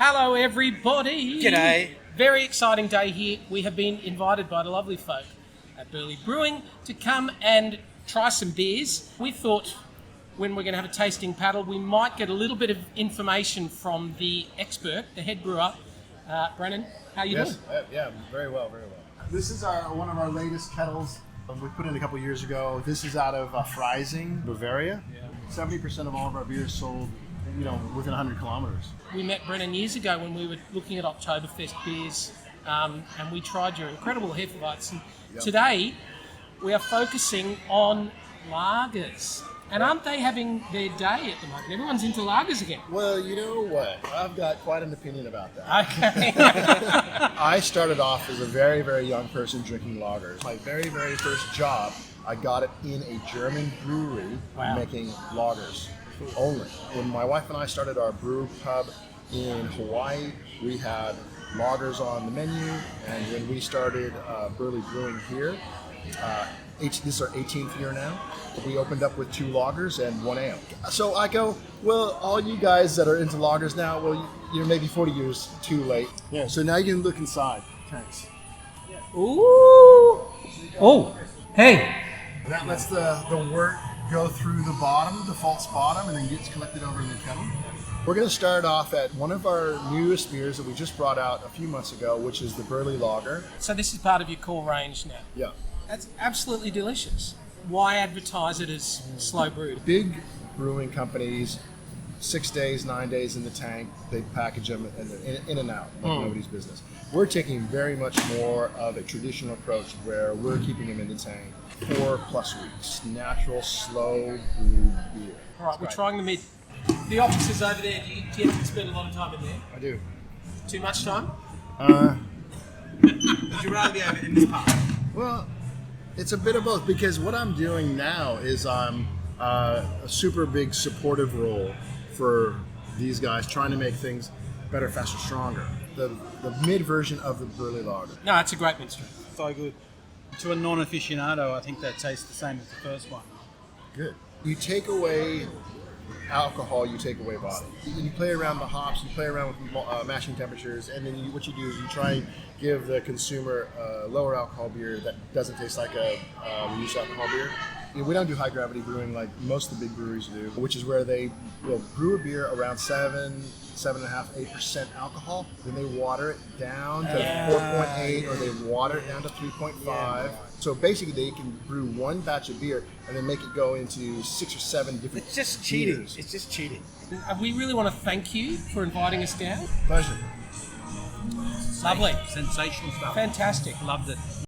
Hello, everybody. G'day. Very exciting day here. We have been invited by the lovely folk at Burleigh Brewing to come and try some beers. We thought when we're going to have a tasting paddle, we might get a little bit of information from the expert, the head brewer, Brennan. How you doing? Yeah, very well, very well. This is one of our latest kettles. We put in a couple years ago. This is out of Freising, Bavaria. Yeah. 70% of all of our beers sold, within 100 kilometers. We met Brennan years ago when we were looking at Oktoberfest beers, and we tried your incredible Hefeweizen. And today, we are focusing on lagers. And aren't they having their day at the moment? Everyone's into lagers again. Well, you know what? I've got quite an opinion about that. Okay. I started off as a very, very young person drinking lagers. My very, very first job, I got it in a German brewery making lagers only. When my wife and I started our brew pub in Hawaii, we had lagers on the menu. And when we started Burleigh Brewing here, this is our 18th year now. We opened up with 2 lagers and 1 ale. So I go, well, all you guys that are into lagers now, well, you're maybe 40 years too late. Yeah. So now you can look inside. Thanks. Ooh. Oh, hey. That lets the wort go through the bottom, the false bottom, and then gets collected over in the kettle. We're going to start off at one of our newest beers that we just brought out a few months ago, which is the Burleigh Lager. So this is part of your core range now. Yeah. That's absolutely delicious. Why advertise it as slow brewed? Big brewing companies, 6 days, 9 days in the tank, they package them and they're in and out, like nobody's business. We're taking very much more of a traditional approach where we're keeping them in the tank 4+ weeks. Natural, slow brewed beer. All right, we're trying the mid. The office is over there. Do you have to spend a lot of time in there? I do. Too much time? Would you rather be over in this part? Well, it's a bit of both, because what I'm doing now is I'm a super big supportive role for these guys, trying to make things better, faster, stronger. The mid version of the Burleigh Lager. No, it's a great mid-stream. So good. To a non-aficionado, I think that tastes the same as the first one. Good. You take away alcohol, you take away body. You play around the hops, you play around with mashing temperatures, and then what you do is you try and give the consumer a lower alcohol beer that doesn't taste like a reduced alcohol beer. We don't do high gravity brewing like most of the big breweries do, which is where they will brew a beer around 7.5%, 8% alcohol. Then they water it down to 4.8, or they water it down to 3.5. So basically, they can brew one batch of beer and then make it go into 6 or 7 different. It's just cheating. beers. It's just cheating. We really want to thank you for inviting us down. Pleasure. Lovely. Sensational stuff. Fantastic. Loved it.